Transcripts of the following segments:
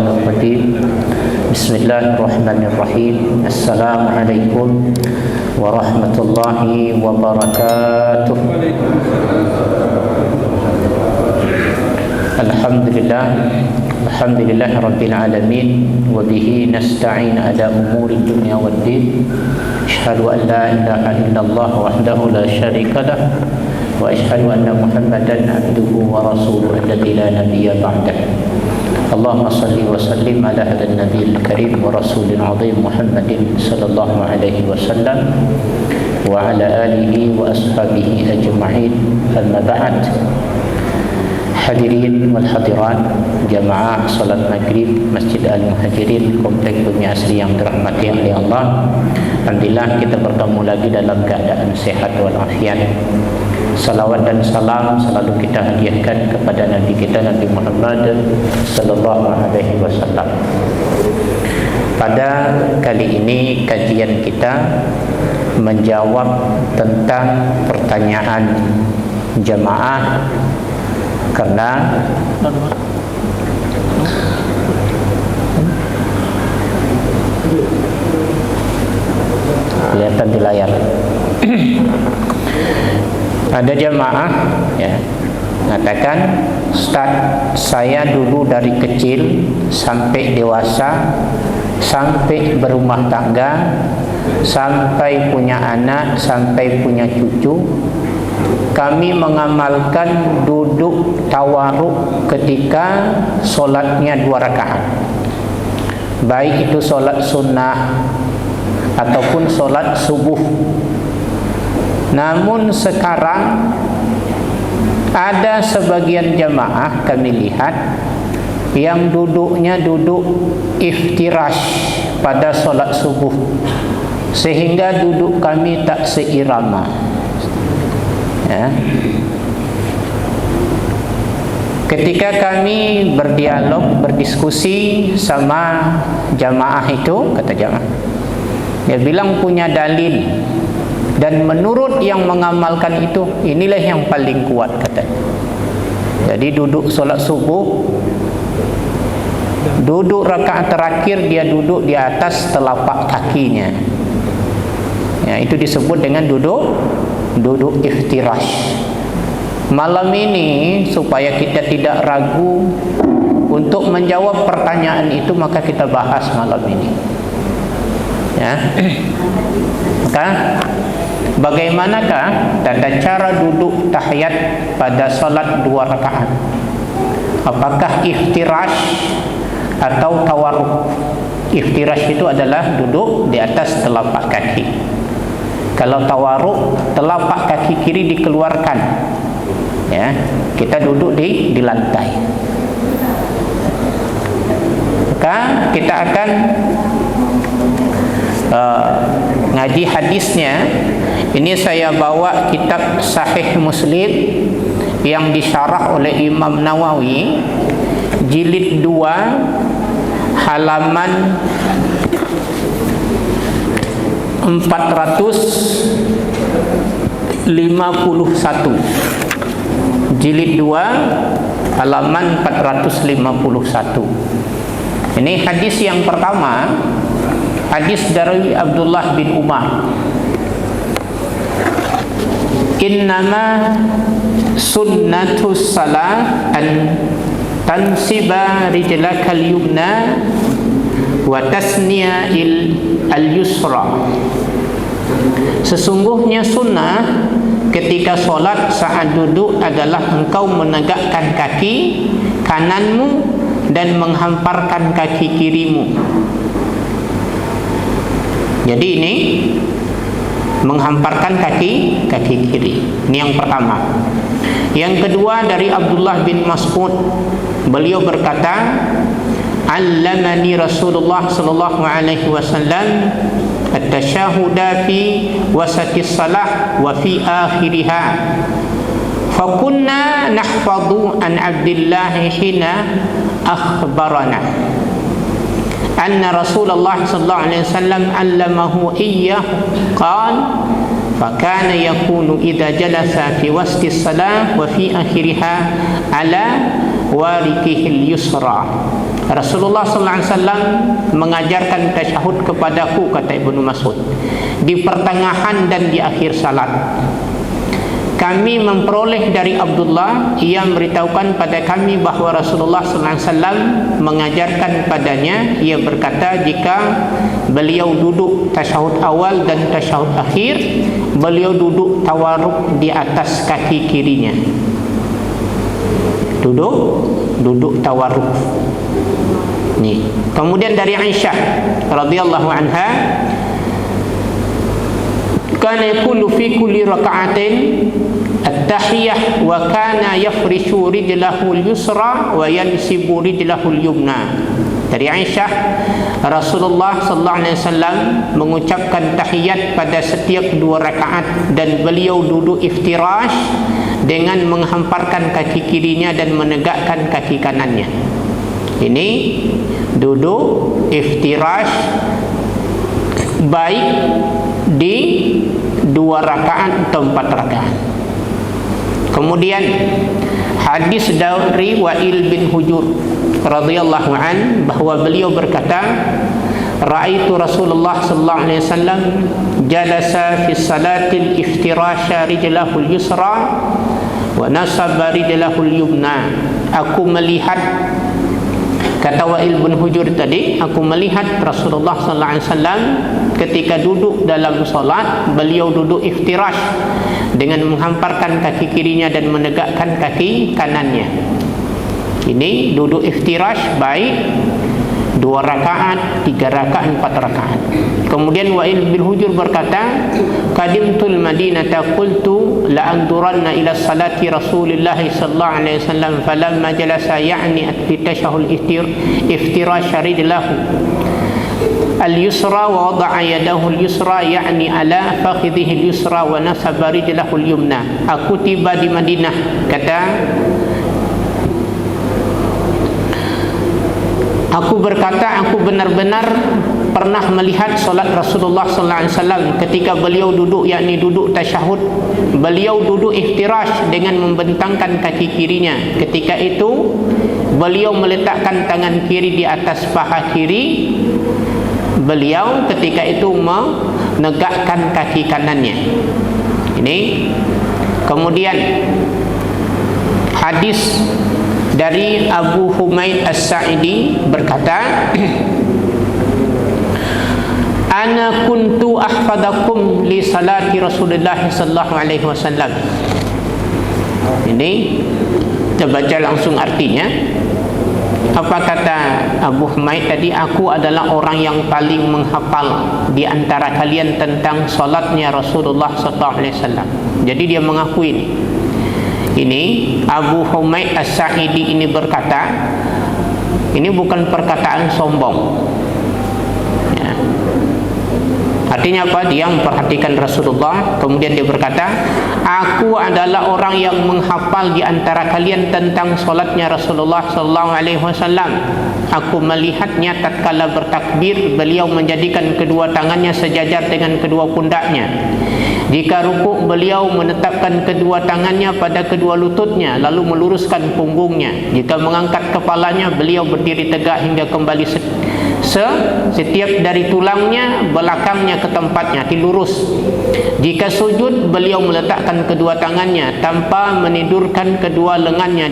Rajim. Bismillahirrahmanirrahim. Assalamualaikum warahmatullahi wabarakatuh. Alhamdulillah rabbil alamin wa bihi nasta'in ala umuri dunya waddin. Asyhadu an la ilaha illallah wahdahu la syarika lah wa asyhadu anna Muhammadan abduhu wa rasuluhu alladzi la nabiyya ba'dah. Allahumma salli wa sallim ala hadan nabiyil karim wa rasulil azim Muhammadin sallallahu alaihi wasallam wa ala alihi wa ashabihi ajma'in. Amma ba'd. Hadirin wal hadirat jamaah salat maghrib Masjid Al-Muhajirin Komplek Bumi Asri yang dirahmati oleh Allah. Alhamdulillah kita bertemu lagi dalam keadaan sehat walafiat. Salawat dan salam selalu kita hadiahkan kepada Nabi kita Nabi Muhammad sallallahu alaihi wasallam. Pada kali ini kajian kita menjawab tentang pertanyaan jamaah karena kelihatan di layar. Ada jamaah mengatakan, Ustaz, saya dulu dari kecil sampai dewasa, sampai berumah tangga, sampai punya anak, sampai punya cucu, kami mengamalkan duduk tawaruk ketika solatnya 2 rakaat, baik itu solat sunnah ataupun solat subuh. Namun sekarang ada sebagian jamaah kami lihat yang duduknya duduk iftirash pada solat subuh, sehingga duduk kami tak seirama. Ketika kami berdialog, berdiskusi sama jamaah itu, kata jamaah, dia bilang punya dalil, dan menurut yang mengamalkan itu, inilah yang paling kuat, katanya. Jadi duduk solat subuh, duduk rakaat terakhir dia duduk di atas telapak kakinya. Itu disebut dengan duduk iftirash. Malam ini supaya kita tidak ragu untuk menjawab pertanyaan itu, maka kita bahas malam ini. Maka bagaimanakah tata cara duduk tahiyat pada salat 2 rakaat? Apakah iftirash atau tawarruk? Iftirash itu adalah duduk di atas telapak kaki. Kalau tawarruk, telapak kaki kiri dikeluarkan, kita duduk di lantai. Maka kita akan ngaji hadisnya. Ini saya bawa kitab Sahih Muslim yang disyarah oleh Imam Nawawi, jilid 2 halaman 451. Jilid 2 halaman 451. Ini hadis yang pertama, hadis dari Abdullah bin Umar. Innama sunnatus salat an tansiba rijlakal yumna wa tasniya al-yusra. Sesungguhnya sunnah ketika solat saat duduk adalah engkau menegakkan kaki kananmu dan menghamparkan kaki kirimu. Jadi ini menghamparkan kaki kiri. Ini yang pertama. Yang kedua dari Abdullah bin Mas'ud, beliau berkata, allamani Rasulullah sallallahu alaihi wasallam at-tasyahuda fi wasatis salah wa fi akhiriha. Fakunna nahfadhu an Abdullah hina akhbarana anna Rasulullah sallallahu alaihi wasallam allamahu iyyahu qala fakana yakunu idza jalasa fi wasti salah wa fi akhiriha ala warikihil yusra Rasulullah sallallahu alaihi wasallam mengajarkan tasyahud kepadaku, kata Ibnu Mas'ud, di pertengahan dan di akhir salat. Kami memperoleh dari Abdullah, ia memberitahukan pada kami bahawa Rasulullah sallallahu alaihi wasallam mengajarkan padanya, ia berkata, jika beliau duduk tasyahud awal dan tasyahud akhir, beliau duduk tawarruk di atas kaki kirinya. Duduk tawarruk. Ni. Kemudian dari Aisyah radhiyallahu anha, kana yaqulu fi kulli raka'atin at-tahiyah wa kana yafrishu rijlahu al-yusra wa yansibu rijlahu al-yumna. Dari Aisyah, Rasulullah sallallahu alaihi wasallam mengucapkan tahiyat pada setiap 2 rakaat dan beliau duduk iftirash dengan menghamparkan kaki kirinya dan menegakkan kaki kanannya. Ini duduk iftirash baik di 2 rakaat atau 4 rakaat. Kemudian hadis dari Wa'il bin Hujur radhiyallahu an, bahawa beliau berkata, ra'aitu Rasulullah sallallahu alaihi wasallam jalasa fi salatil iftirasha rijlahu al-yusra wa nasaba rijlahu al-yumna. Aku melihat, kata Wa'il bin Hujur tadi, aku melihat Rasulullah sallallahu alaihi wasallam ketika duduk dalam solat, beliau duduk iftirash dengan menghamparkan kaki kirinya dan menegakkan kaki kanannya. Ini duduk iftirash baik 2 rakaat, 3 rakaat, 4 rakaat. Kemudian Wa'il bin Hujur berkata, qadimtul madinata qultu la anduranna ila salati Rasulillah sallallahu alaihi wasallam falamma jalasa ya'ni at-tashahhul iftirash rijlahu al-yusra wa wada'a yadahu al-yusra ya'ni ala fakhidhihi al-yusra wa nasaba rijlahu al-yumna. Aku tiba di Madinah, kata, aku berkata, aku benar-benar pernah melihat solat Rasulullah sallallahu alaihi wasallam ketika beliau duduk, yakni duduk tasyahud, beliau duduk iftirash dengan membentangkan kaki kirinya. Ketika itu beliau meletakkan tangan kiri di atas paha kiri beliau, ketika itu menegakkan kaki kanannya. Ini. Kemudian hadis dari Abu Humaid As-Sa'idi berkata, ana kuntu ahfadakum li salati Rasulullah sallallahu alaihi wasallam. Ini kita baca langsung artinya. Apa kata Abu Humaid tadi? Aku adalah orang yang paling menghafal di antara kalian tentang salatnya Rasulullah sallallahu alaihi wasallam. Jadi dia mengakui ini. Ini Abu Humaid As-Sa'idi ini berkata, ini bukan perkataan sombong. Ya. Artinya apa? Dia memperhatikan Rasulullah, kemudian dia berkata, aku adalah orang yang menghafal di antara kalian tentang solatnya Rasulullah sallallahu alaihi wasallam. Aku melihatnya tatkala bertakbir, beliau menjadikan kedua tangannya sejajar dengan kedua pundaknya. Jika rukuk, beliau menetapkan kedua tangannya pada kedua lututnya lalu meluruskan punggungnya. Jika mengangkat kepalanya, beliau berdiri tegak hingga kembali setiap dari tulangnya belakangnya ke tempatnya, dilurus. Jika sujud, beliau meletakkan kedua tangannya tanpa menidurkan kedua lengannya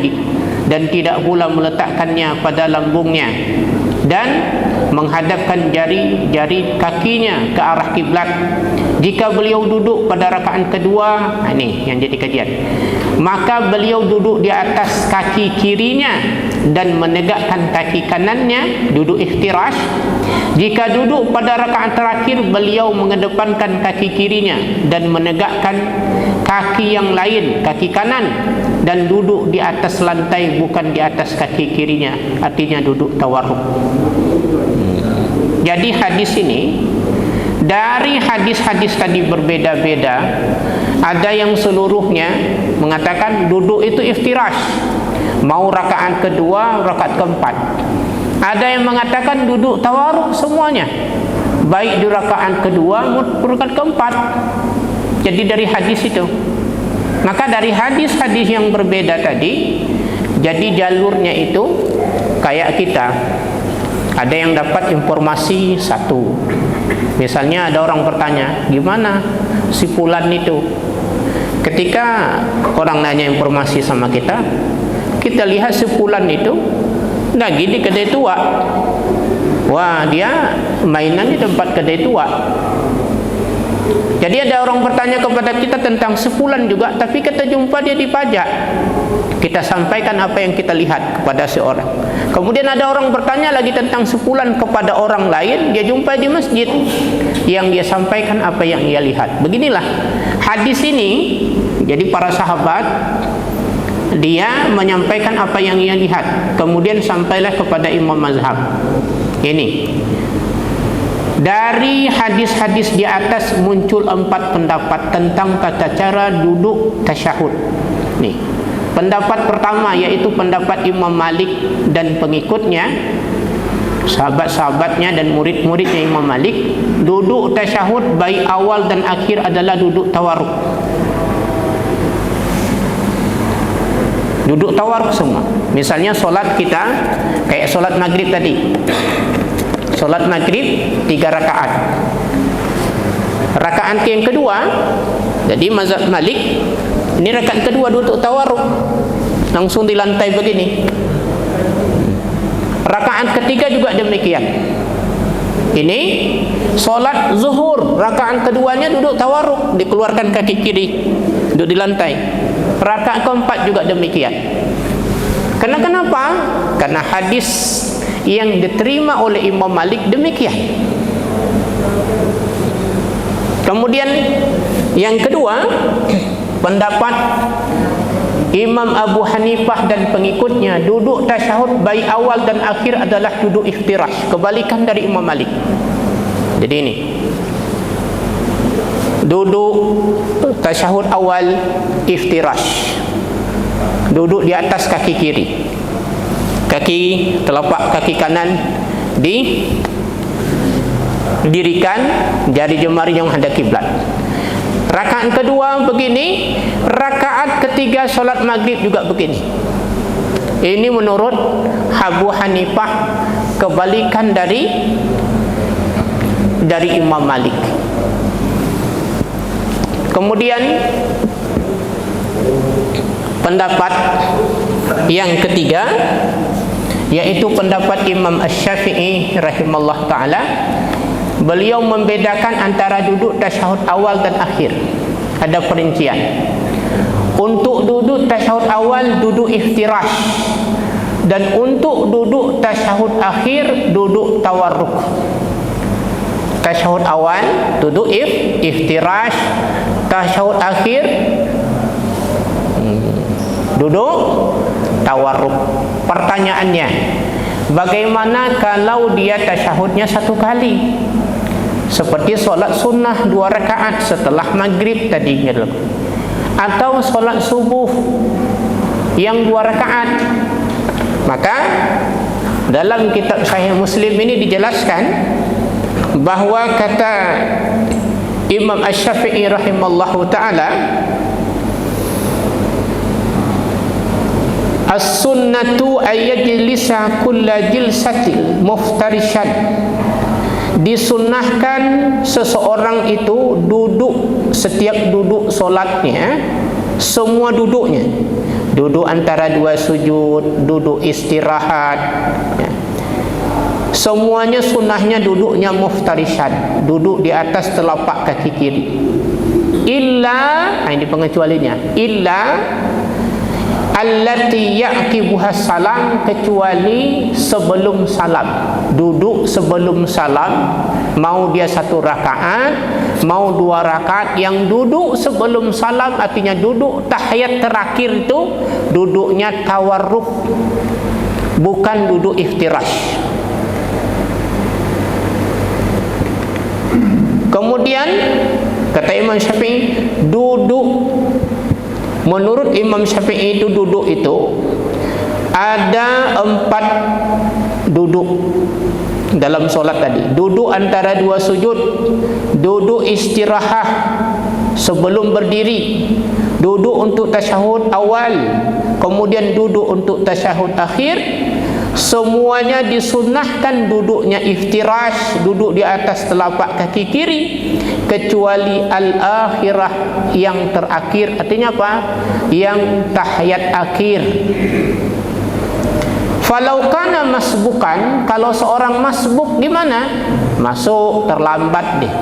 dan tidak pula meletakkannya pada lambungnya, dan menghadapkan jari-jari kakinya ke arah kiblat. Jika beliau duduk pada rakaat kedua, ini yang jadi kajian, maka beliau duduk di atas kaki kirinya dan menegakkan kaki kanannya, duduk iftirash. Jika duduk pada rakaat terakhir, beliau mengedepankan kaki kirinya dan menegakkan kaki yang lain, kaki kanan, dan duduk di atas lantai bukan di atas kaki kirinya, artinya duduk tawarruk. Jadi hadis ini, dari hadis-hadis tadi berbeda-beda. Ada yang seluruhnya mengatakan duduk itu iftirash, mau rakaat kedua, rakaat keempat. Ada yang mengatakan duduk tawarruk semuanya, baik di rakaat kedua maupun rakaat keempat. Jadi dari hadis itu, maka dari hadis-hadis yang berbeda tadi, jadi jalurnya itu kayak kita Ada yang dapat informasi satu. Misalnya ada orang bertanya, gimana si fulan itu? Ketika orang nanya informasi sama kita lihat si fulan itu lagi di kedai tua. Wah, dia mainan di tempat kedai tua. Jadi ada orang bertanya kepada kita tentang sepulan juga, tapi kita jumpa dia di pajak. Kita sampaikan apa yang kita lihat kepada seorang. Kemudian ada orang bertanya lagi tentang sepulan kepada orang lain, dia jumpa di masjid, yang dia sampaikan apa yang ia lihat. Beginilah hadis ini. Jadi para sahabat, dia menyampaikan apa yang ia lihat, kemudian sampailah kepada imam mazhab. Ini dari hadis-hadis di atas muncul 4 pendapat tentang tata cara duduk tasyahud. Nih, pendapat pertama yaitu pendapat Imam Malik dan pengikutnya, sahabat-sahabatnya dan murid-muridnya Imam Malik. Duduk tasyahud baik awal dan akhir adalah duduk tawarruk. Duduk tawarruk semua. Misalnya solat kita kayak solat maghrib tadi. Solat maghrib 3 rakaat. Rakaat yang kedua, jadi mazhab Malik, ini rakaat kedua duduk tawarruk, langsung di lantai begini. Rakaat ketiga juga demikian. Ini solat zuhur, rakaat keduanya duduk tawarruk, dikeluarkan kaki kiri, duduk di lantai. Rakaat keempat juga demikian. Kenapa? Karena hadis yang diterima oleh Imam Malik demikian. Kemudian yang kedua, pendapat Imam Abu Hanifah dan pengikutnya, duduk tasyahud baik awal dan akhir adalah duduk iftirash, kebalikan dari Imam Malik. Jadi ini duduk tasyahud awal iftirash, duduk di atas kaki kiri, kaki telapak kaki kanan didirikan, jari jemari yang hadap kiblat. Rakaat kedua begini, rakaat ketiga solat maghrib juga begini. Ini menurut Abu Hanifah, kebalikan dari Imam Malik. Kemudian pendapat yang ketiga yaitu pendapat Imam Asy-Syafi'i rahimallahu taala. Beliau membedakan antara duduk tasyahud awal dan akhir. Ada perincian. Untuk duduk tasyahud awal duduk iftirash, dan untuk duduk tasyahud akhir duduk tawarruk. Tasyahud awal duduk iftirash, tasyahud akhir duduk tawarruk. Pertanyaannya, bagaimana kalau dia tasyahudnya 1 kali? Seperti solat sunnah 2 rakaat setelah maghrib tadi, atau solat subuh yang 2 rakaat. Maka dalam kitab Sahih Muslim ini dijelaskan bahwa kata Imam Asy-Syafi'i rahimallahu taala, as-sunnatu ayyajlisa kulla jilsatil muftarishan. Disunnahkan seseorang itu duduk, setiap duduk solatnya, semua duduknya, duduk antara 2 sujud, duduk istirahat, semuanya sunnahnya duduknya muftarishan, duduk di atas telapak kaki kiri. Illa, ini pengecualinya, illa allati yaqibuha salam, kecuali sebelum salam. Duduk sebelum salam, mau dia 1 rakaat, mau 2 rakaat, yang duduk sebelum salam artinya duduk tahiyat terakhir itu duduknya tawarruk, bukan duduk iftirash. Kemudian kata Imam Syafi'i, duduk menurut Imam Syafi'i itu duduk itu ada 4 duduk dalam solat tadi. Duduk antara 2 sujud, duduk istirahat sebelum berdiri, duduk untuk tasyahud awal, kemudian duduk untuk tasyahud akhir, semuanya disunnahkan duduknya iftirash, duduk di atas telapak kaki kiri, kecuali al-akhirah, yang terakhir. Artinya apa? Yang tahiyat akhir. Falau kana masbukan, kalau seorang masbuk gimana? Masuk terlambat deh.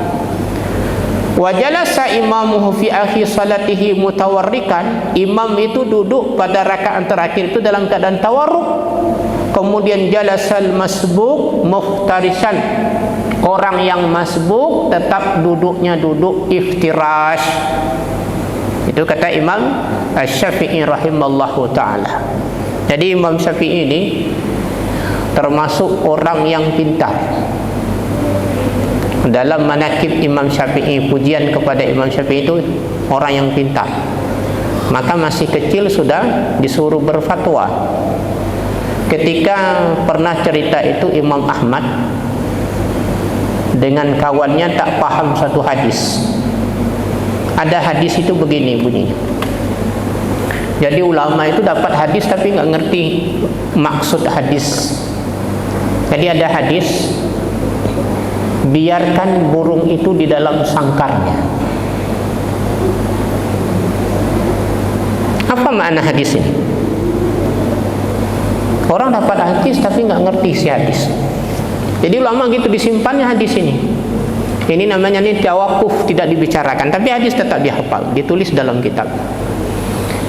Wa jalasa imamuhu fi akhir salatihi mutawarrikan, imam itu duduk pada rakaat terakhir itu dalam keadaan tawarruk. Kemudian jalasal masbuk muftarisan, orang yang masbuk tetap duduknya duduk iftirash. Itu kata Imam Syafi'i rahimallahu ta'ala. Jadi Imam Syafi'i ini termasuk orang yang pintar. Dalam manaqib Imam Syafi'i, pujian kepada Imam Syafi'i itu orang yang pintar. Maka masih kecil sudah disuruh berfatwa. Ketika pernah cerita itu Imam Ahmad dengan kawannya tak paham satu hadis. Ada hadis itu begini bunyinya. Jadi ulama itu dapat hadis tapi nggak ngerti maksud hadis. Jadi ada hadis, biarkan burung itu di dalam sangkarnya. Apa makna hadis ini? Orang dapat hadis tapi nggak ngerti si hadis. Jadi ulama gitu disimpannya hadis ini. Ini namanya nih tawakuf, tidak dibicarakan, tapi hadis tetap dihafal, ditulis dalam kitab.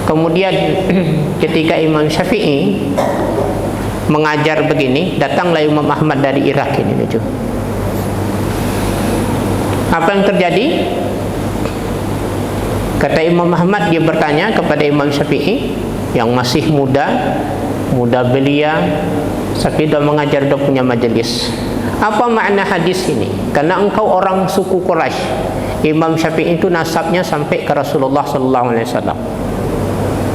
Kemudian ketika Imam Syafi'i mengajar begini, datanglah Imam Ahmad dari Irak ini gitu. Apa yang terjadi? Kata Imam Ahmad, dia bertanya kepada Imam Syafi'i yang masih muda belia, tapi dah mengajar, dah punya majelis. Apa makna hadis ini? Karena engkau orang suku Quraisy. Imam Syafi'i itu nasabnya sampai ke Rasulullah sallallahu alaihi wasallam.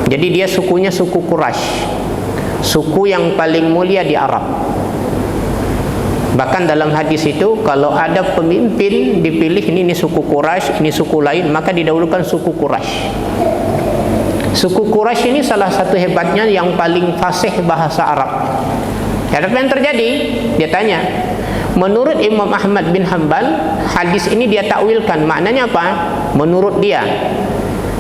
Jadi dia sukunya suku Quraisy, suku yang paling mulia di Arab. Bahkan dalam hadis itu, kalau ada pemimpin dipilih, ini suku Quraisy, ini suku lain, maka didahulukan suku Quraisy. Suku Quraisy ini salah satu hebatnya yang paling fasih bahasa Arab. Ya, apa yang terjadi? Dia tanya. Menurut Imam Ahmad bin Hanbal, hadis ini dia takwilkan. Maknanya apa? Menurut dia,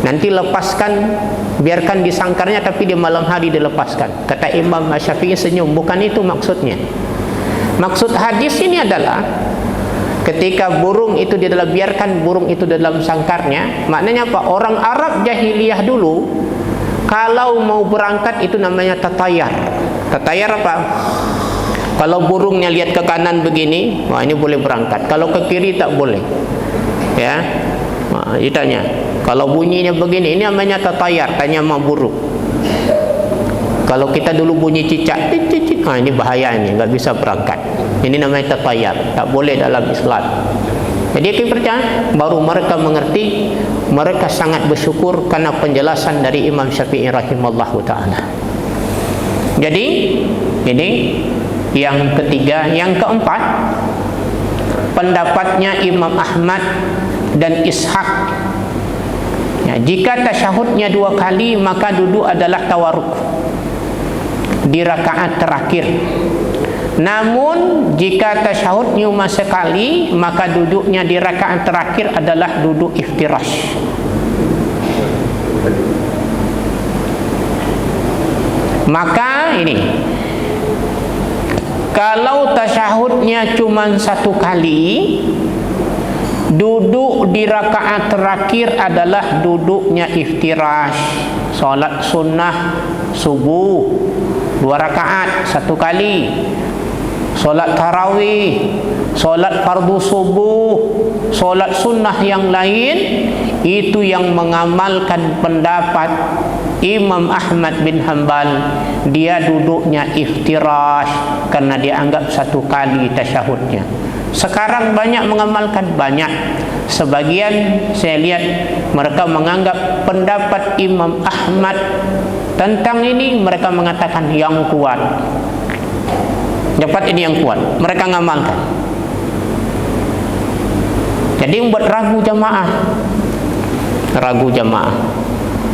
nanti lepaskan, biarkan di sangkarnya, tapi di malam hari dilepaskan. Kata Imam Syafi'i senyum. Bukan itu maksudnya. Maksud hadis ini adalah ketika burung itu di dalam, biarkan burung itu dalam sangkarnya. Maknanya apa? Orang Arab jahiliyah dulu kalau mau berangkat itu namanya tatayar. Tatayar apa? Kalau burungnya lihat ke kanan begini, wah ini boleh berangkat. Kalau ke kiri tak boleh. Ya. Nah, ditanya. Kalau bunyinya begini, ini namanya tatayar, tanya sama burung. Kalau kita dulu bunyi cicak, cicik, nah ini bahaya, ini nggak bisa berangkat. Ini namanya tatayar, tak boleh dalam Islam. Jadi kita percaya, baru mereka mengerti, mereka sangat bersyukur karena penjelasan dari Imam Syafi'i rahimallahu ta'ala. Jadi ini yang ketiga. Yang keempat, pendapatnya Imam Ahmad dan Ishaq. Ya, jika tasyahudnya 2 kali, maka duduk adalah tawarruk di rakaat terakhir. Namun jika tasyahudnya cuma sekali, maka duduknya di rakaat terakhir adalah duduk iftirash. Maka ini, kalau tasyahudnya cuma 1 kali, duduk di rakaat terakhir adalah duduknya iftirash. Salat sunnah subuh 2 rakaat 1 kali. Solat tarawih, solat fardu subuh, solat sunnah yang lain, itu yang mengamalkan pendapat Imam Ahmad bin Hanbal. Dia duduknya iftirash karena dia anggap 1 kali tasyahudnya. Sekarang banyak mengamalkan, banyak. Sebagian saya lihat mereka menganggap pendapat Imam Ahmad tentang ini, mereka mengatakan yang kuat. Dapat ini yang kuat, mereka ngamalkan. Jadi membuat ragu jamaah,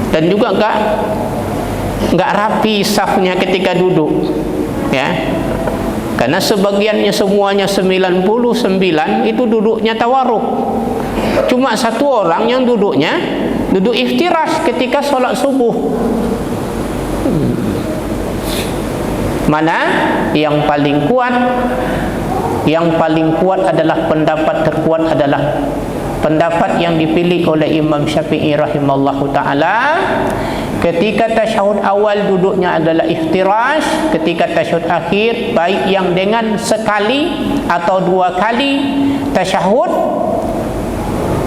dan juga enggak rapi safnya ketika duduk. Ya. Karena sebagiannya semuanya 99 itu duduknya tawarruk. Cuma satu orang yang duduk iftirash ketika sholat subuh. Mana yang paling kuat? Yang paling kuat adalah pendapat terkuat adalah pendapat yang dipilih oleh Imam Syafi'i rahimallahu ta'ala. Ketika tasyahud awal duduknya adalah iftirash, ketika tasyahud akhir baik yang dengan sekali atau dua kali tasyahud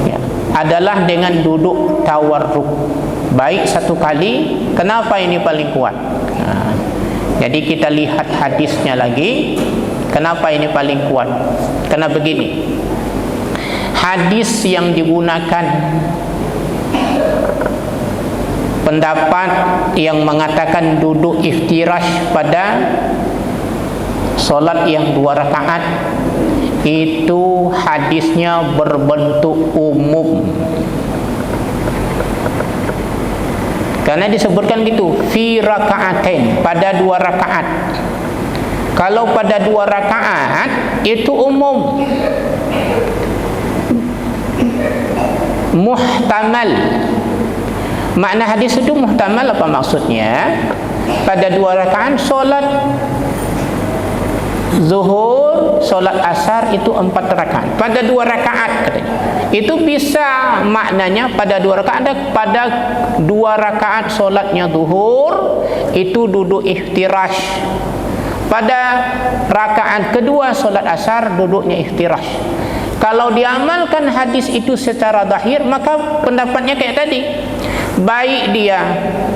ya, adalah dengan duduk tawarruk baik satu kali. Kenapa ini paling kuat? Nah, jadi kita lihat hadisnya lagi. Kenapa ini paling kuat? Karena begini, hadis yang digunakan, pendapat yang mengatakan duduk iftirash pada solat yang 2 rakaat itu hadisnya berbentuk umum. Karena disebutkan gitu, fi raka'atain, pada 2 rakaat. Kalau pada 2 rakaat itu umum. Muhtamal. Makna hadis itu muhtamal apa maksudnya? Pada 2 rakaat solat zuhur, solat asar itu 4 rakaat. Pada 2 rakaat katanya. Itu bisa maknanya pada 2 rakaat. Pada 2 rakaat solatnya zuhur itu duduk iftirash. Pada rakaat kedua solat asar duduknya iftirash. Kalau diamalkan hadis itu secara zahir, maka pendapatnya kayak tadi. Baik dia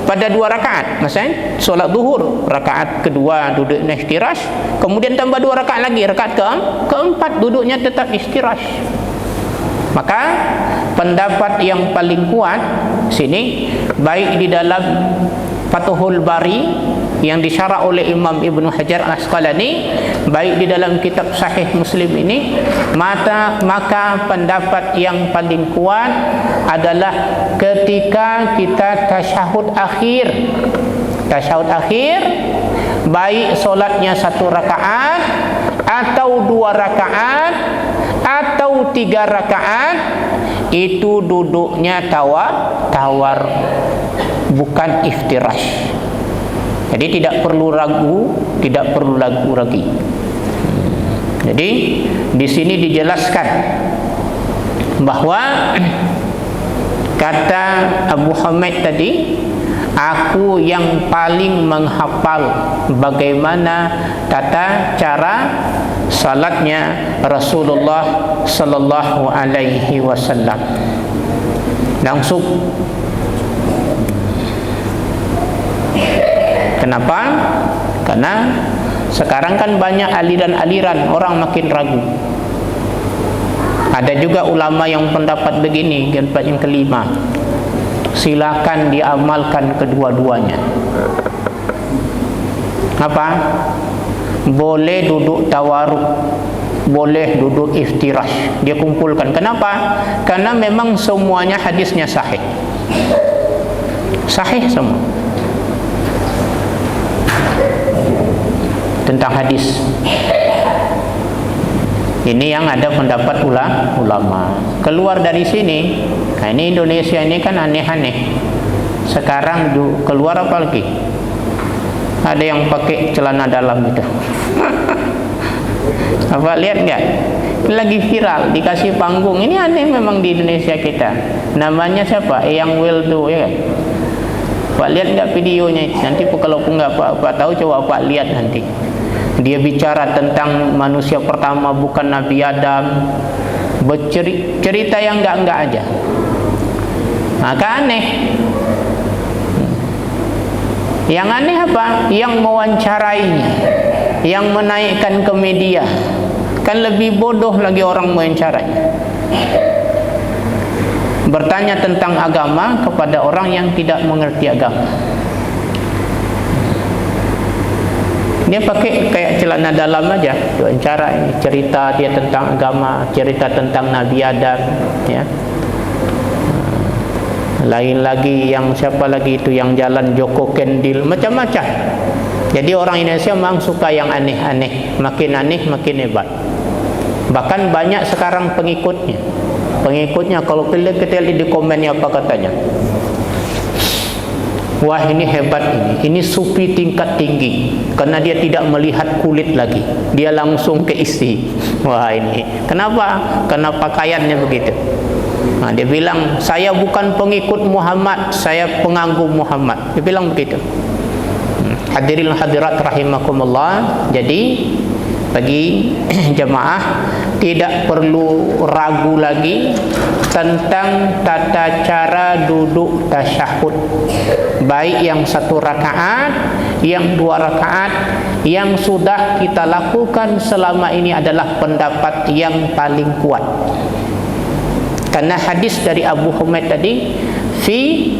pada 2 rakaat, misalnya solat zuhur rakaat kedua duduk iftirash, kemudian tambah 2 rakaat lagi, rakaat keempat duduknya tetap iftirash. Maka pendapat yang paling kuat sini, baik di dalam Fathul Bari yang disyarah oleh Imam Ibnu Hajar Al-Asqalani, baik di dalam kitab Sahih Muslim ini, maka pendapat yang paling kuat adalah ketika kita tasyahud akhir. Tasyahud akhir, baik solatnya 1 rakaat atau 2 rakaat atau 3 rakaat, itu duduknya tawar, bukan iftirash. Jadi tidak perlu ragu lagi. Jadi di sini dijelaskan bahwa kata Abu Hamid tadi, aku yang paling menghafal bagaimana tata cara salatnya Rasulullah sallallahu alaihi wasallam. Langsung. Kenapa? Karena sekarang kan banyak aliran-aliran, orang makin ragu. Ada juga ulama yang pendapat begini, pendapat yang kelima, silakan diamalkan kedua-duanya. Apa? Boleh duduk tawaruk, boleh duduk iftirash. Dia kumpulkan. Kenapa? Karena memang semuanya hadisnya sahih. Sahih semua. Tentang hadis ini yang ada pendapat ulama. Keluar dari sini, nah ini Indonesia ini kan aneh-aneh. Sekarang keluar apa lagi? Ada yang pakai celana dalam itu. Apa lihat nggak? Lagi viral, dikasih panggung. Ini aneh memang di Indonesia kita. Namanya siapa? Yang Wildo ya kan? Pak lihat nggak videonya? Nanti kalau pun nggak Pak tahu, coba Pak lihat nanti. Dia bicara tentang manusia pertama bukan Nabi Adam, cerita yang enggak aja. Maka aneh. Yang aneh apa? Yang mewawancarainya, yang menaikkan ke media. Kan lebih bodoh lagi orang mewawancarainya. Bertanya tentang agama kepada orang yang tidak mengerti agama. Dia pakai kayak celana dalam aja, wawancara ini, cerita dia tentang agama, cerita tentang Nabi Adam, ya. lain lagi yang siapa lagi itu yang jalan Joko Kendil, macam-macam. Jadi orang Indonesia memang suka yang aneh-aneh, makin aneh makin hebat. Bahkan banyak sekarang pengikutnya kalau kita lihat di komennya apa katanya, wah ini hebat, ini sufi tingkat tinggi karena dia tidak melihat kulit lagi, dia langsung ke isi. Wah ini kenapa? Karena pakaiannya begitu. Nah, dia bilang saya bukan pengikut Muhammad, saya pengagum Muhammad, dia bilang begitu. Hadirin hadirat rahimakumullah. Jadi bagi jemaah tidak perlu ragu lagi tentang tata cara duduk tasyahud, baik yang 1 rakaat, yang 2 rakaat. Yang sudah kita lakukan selama ini adalah pendapat yang paling kuat, karena hadis dari Abu Humaid tadi, fi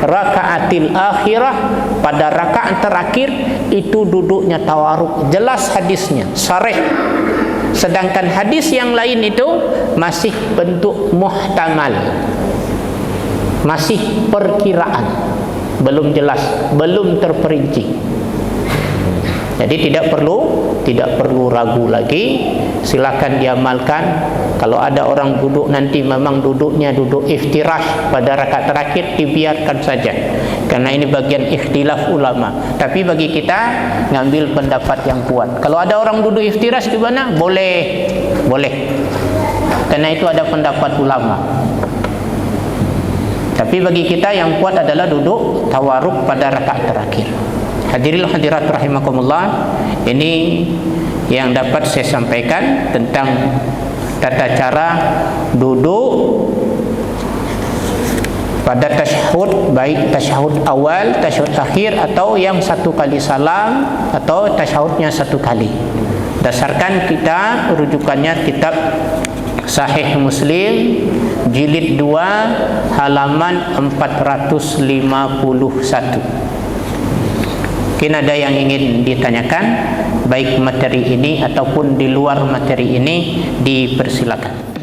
rakaatil akhirah, pada rakaat terakhir itu duduknya tawaruk, jelas hadisnya, sharih. Sedangkan hadis yang lain itu masih bentuk muhtamal, masih perkiraan, belum jelas, belum terperinci. Jadi tidak perlu ragu lagi, silakan diamalkan. Kalau ada orang duduk nanti memang duduknya duduk iftirash pada rakaat terakhir, dibiarkan saja, karena ini bagian ikhtilaf ulama. Tapi bagi kita ngambil pendapat yang kuat. Kalau ada orang duduk iftirash di mana? Boleh, karena itu ada pendapat ulama. Tapi bagi kita yang kuat adalah duduk tawaruk pada rakaat terakhir. Hadirin hadirat rahimakumullah, ini yang dapat saya sampaikan tentang tata cara duduk pada tasyahud, baik tasyahud awal, tasyahud akhir, atau yang 1 kali salam, atau tasyahudnya 1 kali. Dasarkan kita rujukannya kitab Sahih Muslim jilid 2 halaman 451. Mungkin ada yang ingin ditanyakan, baik materi ini ataupun di luar materi ini, dipersilakan.